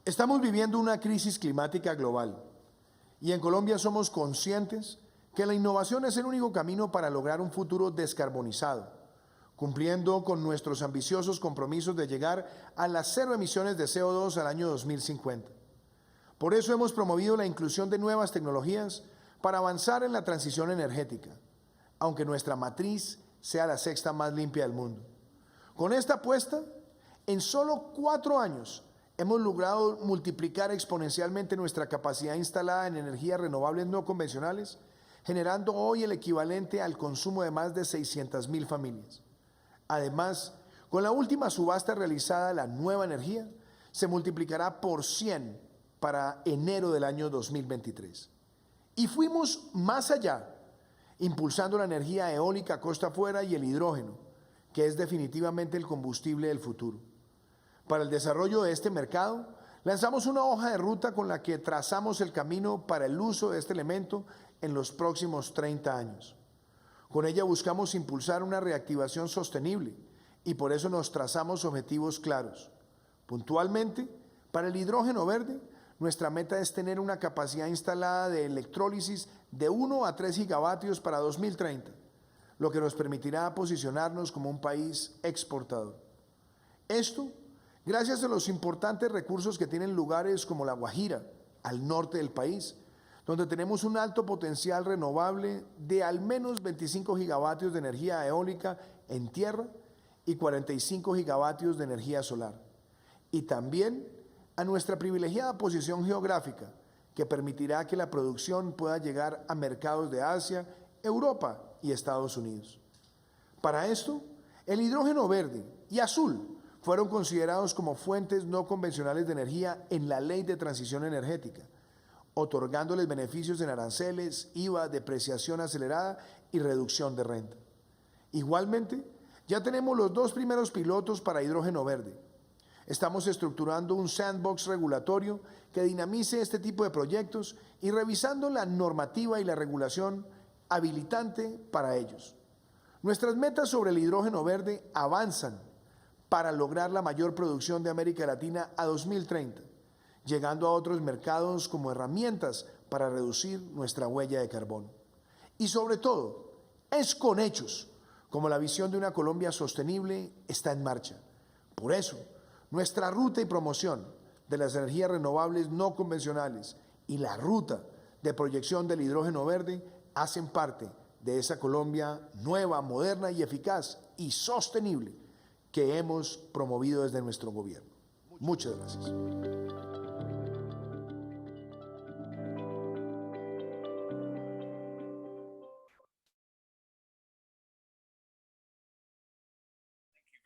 Estamos viviendo una crisis climática global y en Colombia somos conscientes que la innovación es el único camino para lograr un futuro descarbonizado, cumpliendo con nuestros ambiciosos compromisos de llegar a las 0 emisiones de CO2 al año 2050. Por eso hemos promovido la inclusión de nuevas tecnologías para avanzar en la transición energética, aunque nuestra matriz sea la sexta más limpia del mundo. Con esta apuesta, en solo 4 años hemos logrado multiplicar exponencialmente nuestra capacidad instalada en energías renovables no convencionales, generando hoy el equivalente al consumo de más de 600,000 familias. Además, con la última subasta realizada, la nueva energía se multiplicará por 100 para enero del año 2023. Y fuimos más allá, impulsando la energía eólica costa afuera y el hidrógeno, que es definitivamente el combustible del futuro. Para el desarrollo de este mercado, lanzamos una hoja de ruta con la que trazamos el camino para el uso de este elemento en los próximos 30 años. Con ella buscamos impulsar una reactivación sostenible y por eso nos trazamos objetivos claros. Puntualmente, para el hidrógeno verde, nuestra meta es tener una capacidad instalada de electrólisis de 1 a 3 gigavatios para 2030, lo que nos permitirá posicionarnos como un país exportador. Esto, gracias a los importantes recursos que tienen lugares como La Guajira, al norte del país, donde tenemos un alto potencial renovable de al menos 25 gigavatios de energía eólica en tierra y 45 gigavatios de energía solar. Y también a nuestra privilegiada posición geográfica, que permitirá que la producción pueda llegar a mercados de Asia, Europa y Estados Unidos. Para esto, el hidrógeno verde y azul fueron considerados como fuentes no convencionales de energía en la Ley de Transición Energética, otorgándoles beneficios en aranceles, IVA, depreciación acelerada y reducción de renta. Igualmente, ya tenemos los 2 primeros pilotos para hidrógeno verde. Estamos estructurando un sandbox regulatorio que dinamice este tipo de proyectos y revisando la normativa y la regulación habilitante para ellos. Nuestras metas sobre el hidrógeno verde avanzan para lograr la mayor producción de América Latina a 2030, llegando a otros mercados como herramientas para reducir nuestra huella de carbono. Y sobre todo, es con hechos, como la visión de una Colombia sostenible está en marcha. Por eso, nuestra ruta y promoción de las energías renovables no convencionales y la ruta de proyección del hidrógeno verde hacen parte de esa Colombia nueva, moderna y eficaz y sostenible que hemos promovido desde nuestro gobierno. Muchas gracias.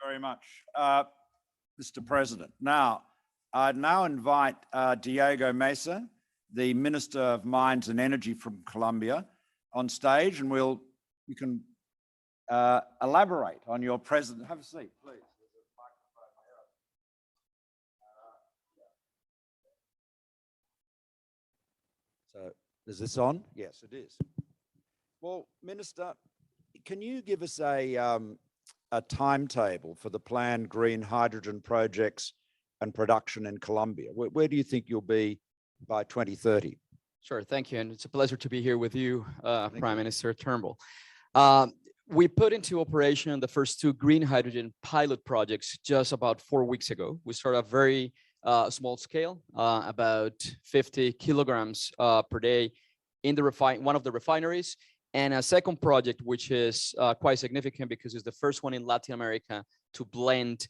Very much, Mr. President. Now, I now invite Diego Mesa, the Minister of Mines and Energy from Colombia, on stage, and you can elaborate on your president. Have a seat, please. So, is this on? Yes, it is. Well, Minister, can you give us a timetable for the planned green hydrogen projects and production in Colombia? Where do you think you'll be by 2030? Sure, thank you. And it's a pleasure to be here with you, Prime Minister Turnbull. We put into operation the first 2 green hydrogen pilot projects just about 4 weeks ago. We started a very small scale, about 50 kilograms per day in one of the refineries. And a second project, which is quite significant because it's the first one in Latin America to blend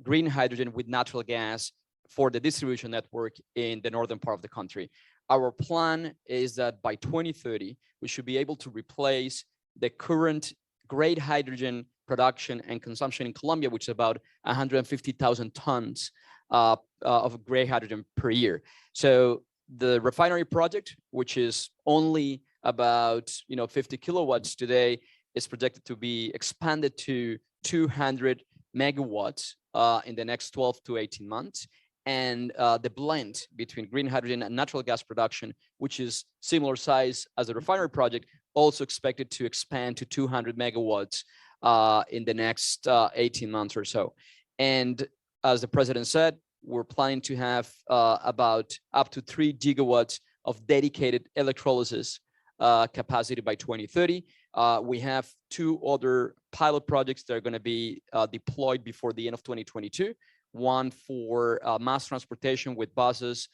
green hydrogen with natural gas for the distribution network in the northern part of the country. Our plan is that by 2030, we should be able to replace the current gray hydrogen production and consumption in Colombia, which is about 150,000 tons of gray hydrogen per year. So the refinery project, which is only about 50 kilowatts today, is projected to be expanded to 200 megawatts in the next 12 to 18 months. And the blend between green hydrogen and natural gas production, which is similar size as the refinery project, also expected to expand to 200 megawatts in the next 18 months or so. And as the president said, we're planning to have about up to 3 gigawatts of dedicated electrolysis capacity by 2030. We have 2 other pilot projects that are going to be deployed before the end of 2022. One for mass transportation with buses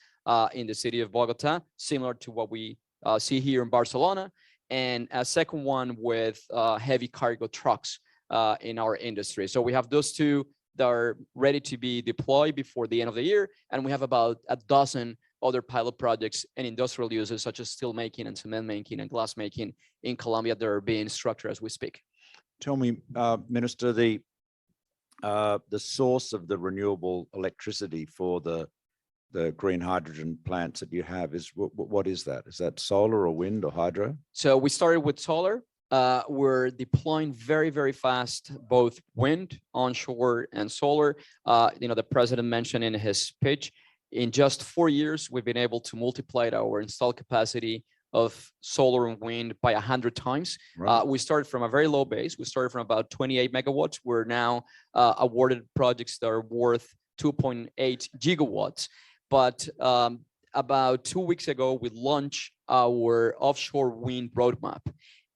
in the city of Bogota, similar to what we see here in Barcelona, and a second one with heavy cargo trucks in our industry. So we have those 2 that are ready to be deployed before the end of the year, and we have about a dozen other pilot projects and industrial uses such as steel making and cement making and glass making in Colombia that are being structured as we speak. Tell me, Minister, the source of the renewable electricity for the green hydrogen plants that you have is what is that? Is that solar or wind or hydro? So we started with solar. We're deploying very, very fast, both wind, onshore, and solar. The president mentioned in his speech, in just 4 years, we've been able to multiply our installed capacity of solar and wind by 100 times. Right. We started from a very low base. We started from about 28 megawatts. We're now awarded projects that are worth 2.8 gigawatts. But about 2 weeks ago, we launched our offshore wind roadmap.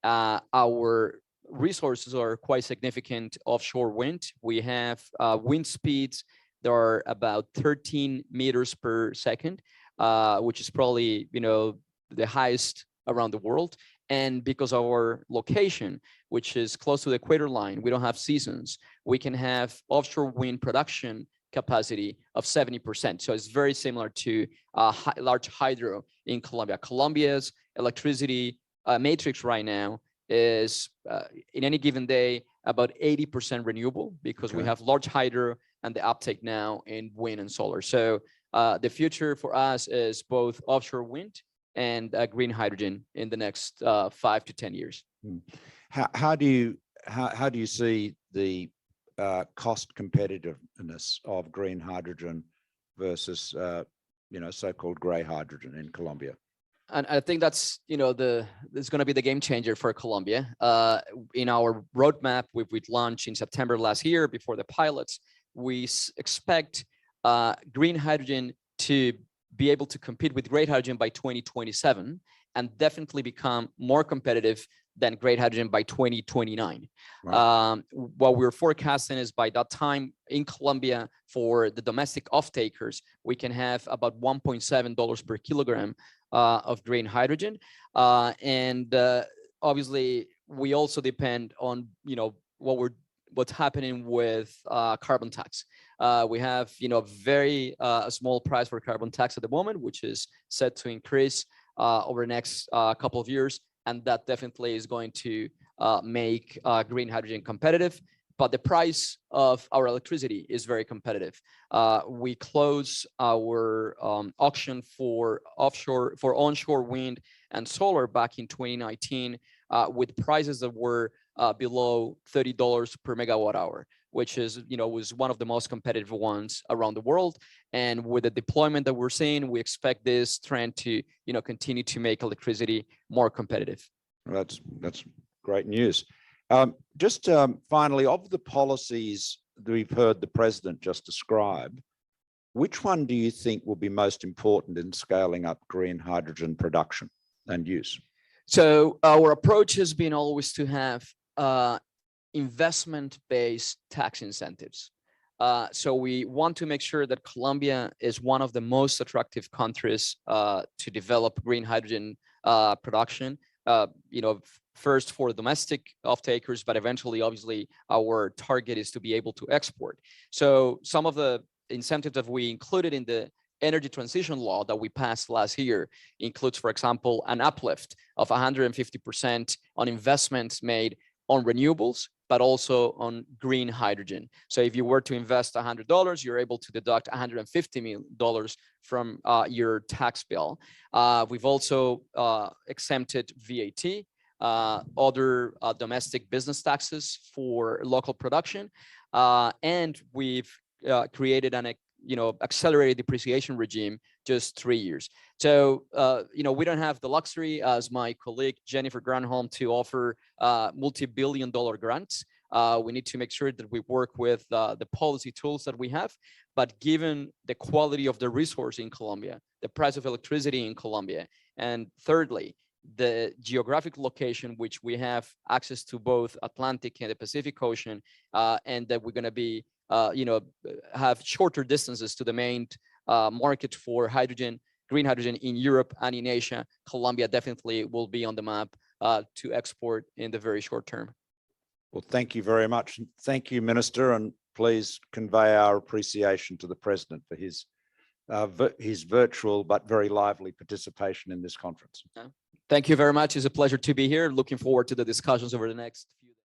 Our resources are quite significant offshore wind. We have wind speeds that are about 13 meters per second, which is probably, the highest around the world. And because of our location, which is close to the equator line, we don't have seasons. We can have offshore wind production capacity of 70%. So it's very similar to large hydro in Colombia. Colombia's electricity matrix right now is in any given day about 80% renewable because we have large hydro and the uptake now in wind and solar. So the future for us is both offshore wind and green hydrogen in the next 5 to 10 years. How do you see the cost competitiveness of green hydrogen versus so-called gray hydrogen in Colombia? And I think that's, it's going to be the game changer for Colombia. In our roadmap, we've launched in September last year before the pilots, we expect green hydrogen to be able to compete with gray hydrogen by 2027 and definitely become more competitive than gray hydrogen by 2029. Right. What we're forecasting is by that time in Colombia for the domestic off-takers, we can have about $1.7 per kilogram of green hydrogen. Obviously, we also depend on, what's happening with carbon tax. We have, very small price for carbon tax at the moment, which is set to increase over the next couple of years. And that definitely is going to make green hydrogen competitive. But the price of our electricity is very competitive. We closed our auction for onshore wind and solar back in 2019 with prices that were below $30 per megawatt hour, which is, was one of the most competitive ones around the world. And with the deployment that we're seeing, we expect this trend to, continue to make electricity more competitive. Well, that's great news. Just finally, of the policies that we've heard the president just describe, which one do you think will be most important in scaling up green hydrogen production and use? So our approach has been always to have investment-based tax incentives. So we want to make sure that Colombia is one of the most attractive countries to develop green hydrogen production. First for domestic off-takers, but eventually, obviously, our target is to be able to export. So some of the incentives that we included in the energy transition law that we passed last year includes, for example, an uplift of 150% on investments made on renewables, but also on green hydrogen. So if you were to invest $100, you're able to deduct $150 from your tax bill. We've also exempted VAT, other domestic business taxes for local production, and we've created an accelerated depreciation regime just 3 years. So, we don't have the luxury as my colleague Jennifer Granholm to offer multi-billion-dollar grants. We need to make sure that we work with the policy tools that we have, but given the quality of the resource in Colombia, the price of electricity in Colombia, and thirdly, the geographic location, which we have access to both Atlantic and the Pacific Ocean, and that we're going to be, have shorter distances to the main market for hydrogen, green hydrogen in Europe and in Asia. Colombia definitely will be on the map to export in the very short term. Well, thank you very much. Thank you, Minister, and please convey our appreciation to the President for his virtual but very lively participation in this conference. Thank you very much. It's a pleasure to be here. Looking forward to the discussions over the next